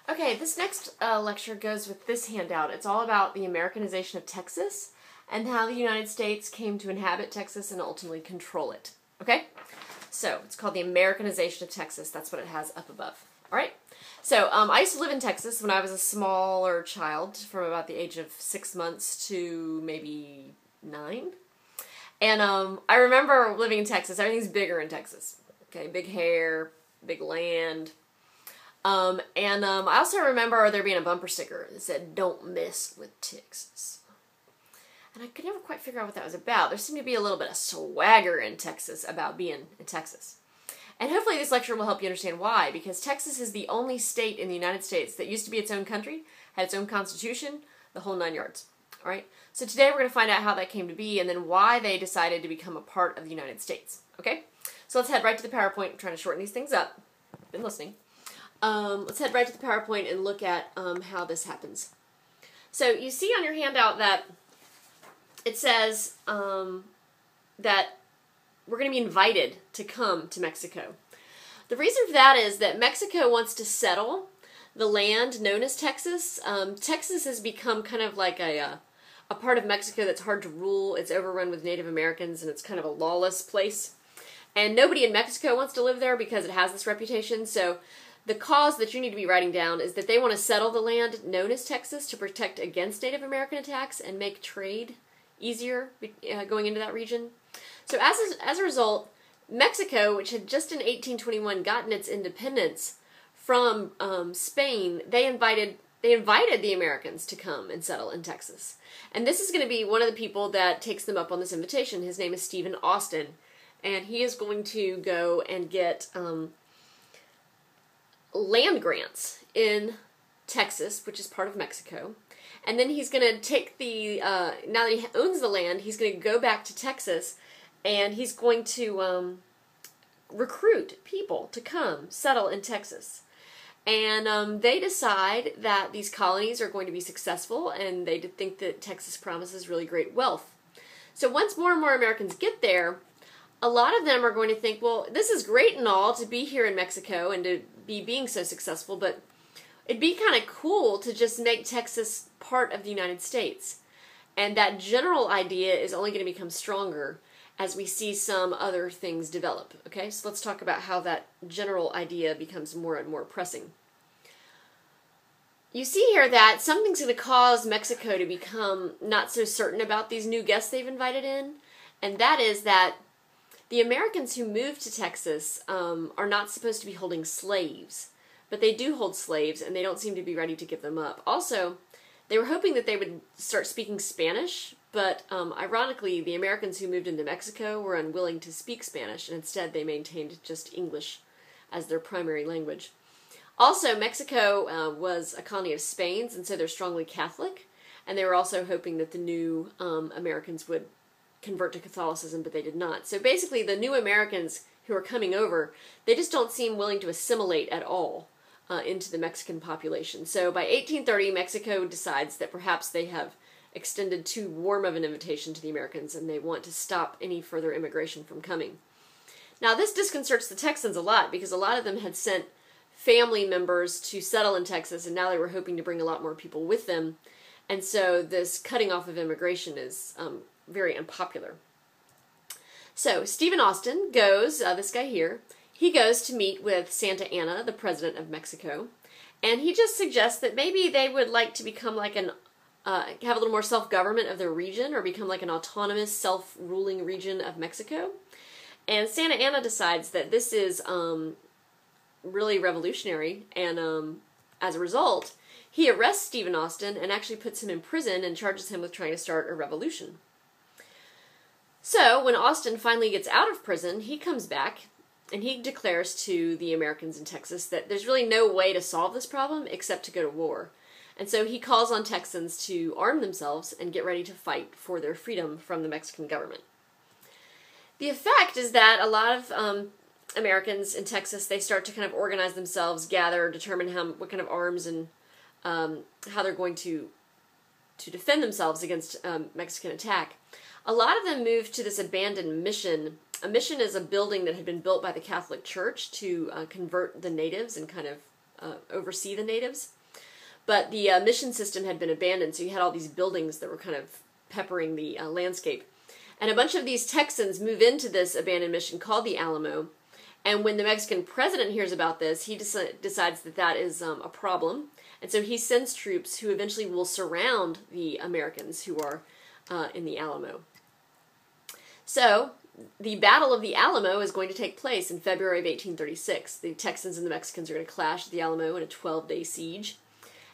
Okay, this next lecture goes with this handout. It's all about the Americanization of Texas and how the United States came to inhabit Texas and ultimately control it. Okay? So, it's called the Americanization of Texas. That's what it has up above. Alright? So, I used to live in Texas when I was a smaller child, from about the age of 6 months to maybe 9. And I remember living in Texas. Everything's bigger in Texas. Okay, big hair, big land. I also remember there being a bumper sticker that said, "Don't mess with Texas." And I could never quite figure out what that was about. There seemed to be a little bit of swagger in Texas about being in Texas. And hopefully this lecture will help you understand why, because Texas is the only state in the United States that used to be its own country, had its own constitution, the whole 9 yards. Alright? So today we're going to find out how that came to be and then why they decided to become a part of the United States. Okay? So let's head right to the PowerPoint. I'm trying to shorten these things up. Been listening. Let's head right to the PowerPoint and look at how this happens. So you see on your handout that it says that we're going to be invited to come to Mexico. The reason for that is that Mexico wants to settle the land known as Texas. Texas has become kind of like a part of Mexico that's hard to rule. It's overrun with Native Americans and it's kind of a lawless place. And nobody in Mexico wants to live there because it has this reputation. So the cause that you need to be writing down is that they want to settle the land known as Texas to protect against Native American attacks and make trade easier going into that region. So as a result, Mexico, which had just in 1821 gotten its independence from Spain, they invited the Americans to come and settle in Texas. And this is going to be one of the people that takes them up on this invitation. His name is Stephen Austin. And he is going to go and get land grants in Texas, which is part of Mexico. And then he's going to take now that he owns the land, he's going to go back to Texas and he's going to recruit people to come settle in Texas. And they decide that these colonies are going to be successful and they think that Texas promises really great wealth. So once more and more Americans get there, a lot of them are going to think, well, this is great and all to be here in Mexico and to be being so successful, but it'd be kind of cool to just make Texas part of the United States. And that general idea is only going to become stronger as we see some other things develop. Okay, so let's talk about how that general idea becomes more and more pressing. You see here that something's going to cause Mexico to become not so certain about these new guests they've invited in, and that is that the Americans who moved to Texas are not supposed to be holding slaves, but they do hold slaves, and they don't seem to be ready to give them up. Also, they were hoping that they would start speaking Spanish, but ironically, the Americans who moved into Mexico were unwilling to speak Spanish, and instead they maintained just English as their primary language. Also, Mexico was a colony of Spain's, and so they're strongly Catholic, and they were also hoping that the new Americans would convert to Catholicism, but they did not. So basically, the new Americans who are coming over, they just don't seem willing to assimilate at all into the Mexican population. So by 1830, Mexico decides that perhaps they have extended too warm of an invitation to the Americans and they want to stop any further immigration from coming. Now this disconcerts the Texans a lot because a lot of them had sent family members to settle in Texas and now they were hoping to bring a lot more people with them. And so this cutting off of immigration is very unpopular. So Stephen Austin goes, this guy here, he goes to meet with Santa Anna, the president of Mexico, and he just suggests that maybe they would like to become like have a little more self-government of their region or become like an autonomous, self-ruling region of Mexico. And Santa Anna decides that this is really revolutionary, and as a result, he arrests Stephen Austin and actually puts him in prison and charges him with trying to start a revolution. So, when Austin finally gets out of prison, he comes back and he declares to the Americans in Texas that there's really no way to solve this problem except to go to war. And so he calls on Texans to arm themselves and get ready to fight for their freedom from the Mexican government. The effect is that a lot of Americans in Texas, they start to kind of organize themselves, gather, determine what kind of arms and how they're going to defend themselves against Mexican attack. A lot of them moved to this abandoned mission. A mission is a building that had been built by the Catholic Church to convert the natives and kind of oversee the natives. But the mission system had been abandoned, so you had all these buildings that were kind of peppering the landscape. And a bunch of these Texans move into this abandoned mission called the Alamo. And when the Mexican president hears about this, he decides that that is a problem. And so he sends troops who eventually will surround the Americans who are in the Alamo. So the Battle of the Alamo is going to take place in February of 1836. The Texans and the Mexicans are going to clash at the Alamo in a 12-day siege.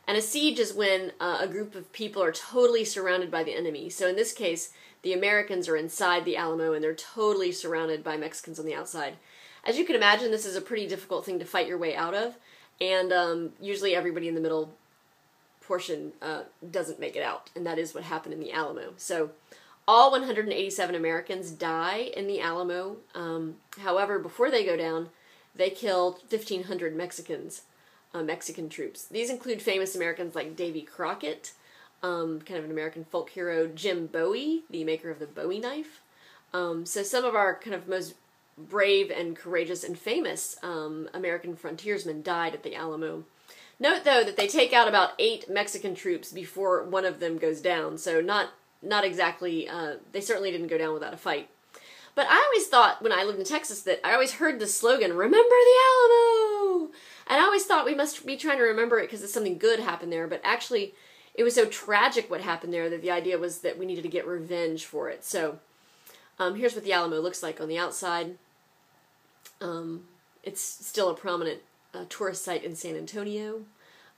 And a siege is when a group of people are totally surrounded by the enemy. So in this case, the Americans are inside the Alamo and they're totally surrounded by Mexicans on the outside. As you can imagine, this is a pretty difficult thing to fight your way out of. And usually everybody in the middle portion doesn't make it out. And that is what happened in the Alamo. So all 187 Americans die in the Alamo. However, before they go down, they killed 1,500 Mexicans. Mexican troops. These include famous Americans like Davy Crockett, kind of an American folk hero, Jim Bowie, the maker of the Bowie knife. So some of our kind of most brave and courageous and famous American frontiersmen died at the Alamo. Note, though, that they take out about 8 Mexican troops before one of them goes down, so not exactly, they certainly didn't go down without a fight. But I always thought, when I lived in Texas, that I always heard the slogan, "Remember the Alamo!" And I always thought we must be trying to remember it because something good happened there, but actually it was so tragic what happened there that the idea was that we needed to get revenge for it. So here's what the Alamo looks like on the outside. It's still a prominent tourist site in San Antonio.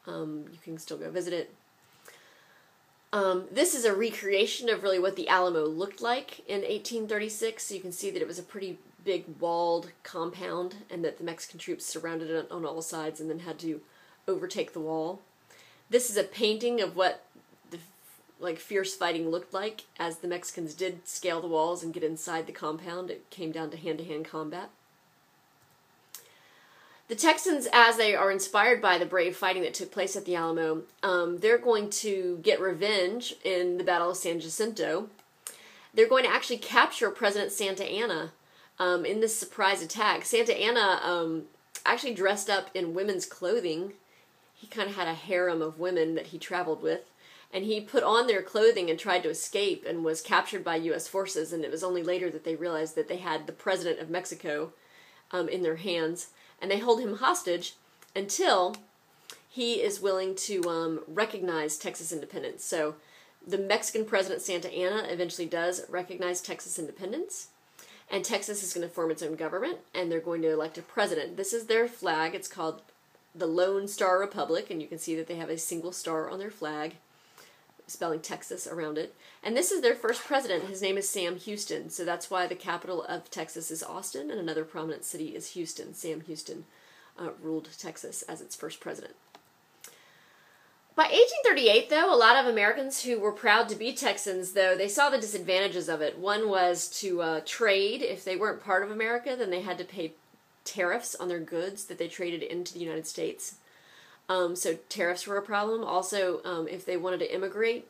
You can still go visit it. This is a recreation of really what the Alamo looked like in 1836. So you can see that it was a pretty big walled compound and that the Mexican troops surrounded it on all sides and then had to overtake the wall. This is a painting of what the fierce fighting looked like as the Mexicans did scale the walls and get inside the compound. It came down to hand-to-hand combat. The Texans, as they are inspired by the brave fighting that took place at the Alamo, they're going to get revenge in the Battle of San Jacinto. They're going to actually capture President Santa Anna in this surprise attack. Santa Anna actually dressed up in women's clothing. He kind of had a harem of women that he traveled with. And he put on their clothing and tried to escape and was captured by U.S. forces. And it was only later that they realized that they had the President of Mexico in their hands. And they hold him hostage until he is willing to recognize Texas independence. So the Mexican President Santa Anna eventually does recognize Texas independence. And Texas is going to form its own government, and they're going to elect a president. This is their flag. It's called the Lone Star Republic, and you can see that they have a single star on their flag, spelling Texas around it. And this is their first president. His name is Sam Houston, so that's why the capital of Texas is Austin, and another prominent city is Houston. Sam Houston ruled Texas as its first president. By 1838, though, a lot of Americans who were proud to be Texans, though, they saw the disadvantages of it. One was to trade. If they weren't part of America, then they had to pay tariffs on their goods that they traded into the United States. So tariffs were a problem. Also, if they wanted to immigrate,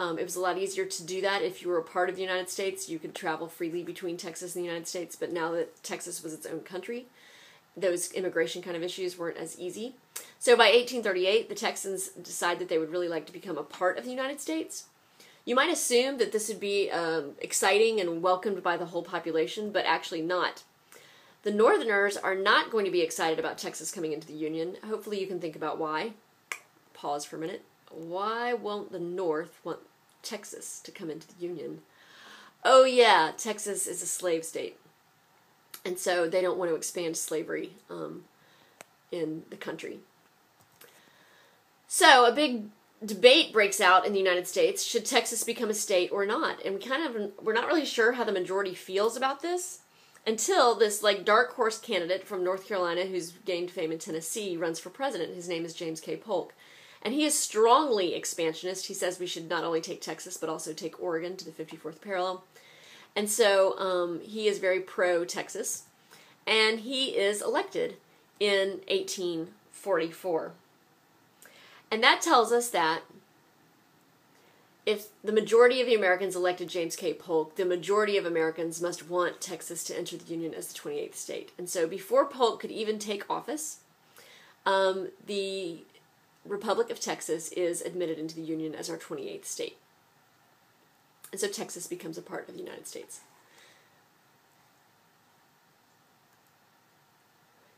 it was a lot easier to do that. If you were a part of the United States, you could travel freely between Texas and the United States. But now that Texas was its own country, those immigration kind of issues weren't as easy. So by 1838, the Texans decided that they would really like to become a part of the United States. You might assume that this would be exciting and welcomed by the whole population, but actually not. The Northerners are not going to be excited about Texas coming into the Union. Hopefully you can think about why. Pause for a minute. Why won't the North want Texas to come into the Union? Oh yeah, Texas is a slave state. And so they don't want to expand slavery in the country. So a big debate breaks out in the United States. Should Texas become a state or not? And we're not really sure how the majority feels about this until this dark horse candidate from North Carolina who's gained fame in Tennessee runs for president. His name is James K. Polk. And he is strongly expansionist. He says we should not only take Texas but also take Oregon to the 54th parallel. And so he is very pro-Texas. And he is elected in 1844. And that tells us that if the majority of the Americans elected James K. Polk, the majority of Americans must want Texas to enter the Union as the 28th state. And so before Polk could even take office, the Republic of Texas is admitted into the Union as our 28th state. And so Texas becomes a part of the United States.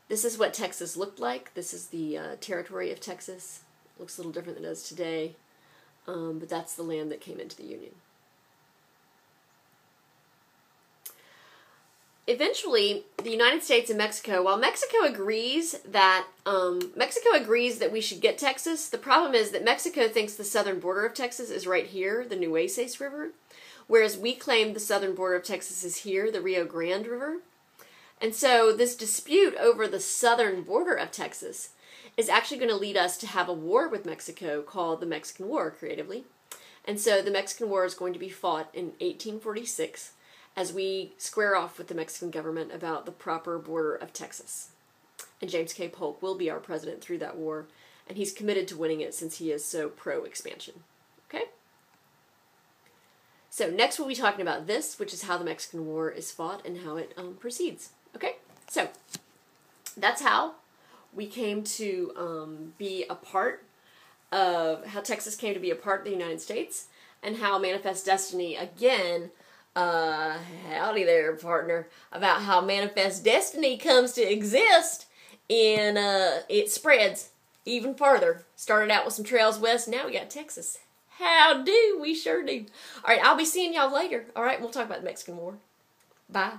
This is what Texas looked like. This is the territory of Texas. It looks a little different than it does today, but that's the land that came into the Union. Eventually, the United States and Mexico, while Mexico agrees that we should get Texas, the problem is that Mexico thinks the southern border of Texas is right here, the Nueces River, whereas we claim the southern border of Texas is here, the Rio Grande River. And so this dispute over the southern border of Texas is actually going to lead us to have a war with Mexico called the Mexican War, creatively. And so the Mexican War is going to be fought in 1846 as we square off with the Mexican government about the proper border of Texas. And James K. Polk will be our president through that war, and he's committed to winning it since he is so pro-expansion. Okay? So next we'll be talking about this, which is how the Mexican War is fought and how it proceeds. Okay? So that's how we came to be a part of, how Texas came to be a part of the United States, and how Manifest Destiny, again, howdy there, partner, about how Manifest Destiny comes to exist and it spreads even further. Started out with some trails west, now we got Texas. How do? We sure do. All right, I'll be seeing y'all later. All right, we'll talk about the Mexican War. Bye.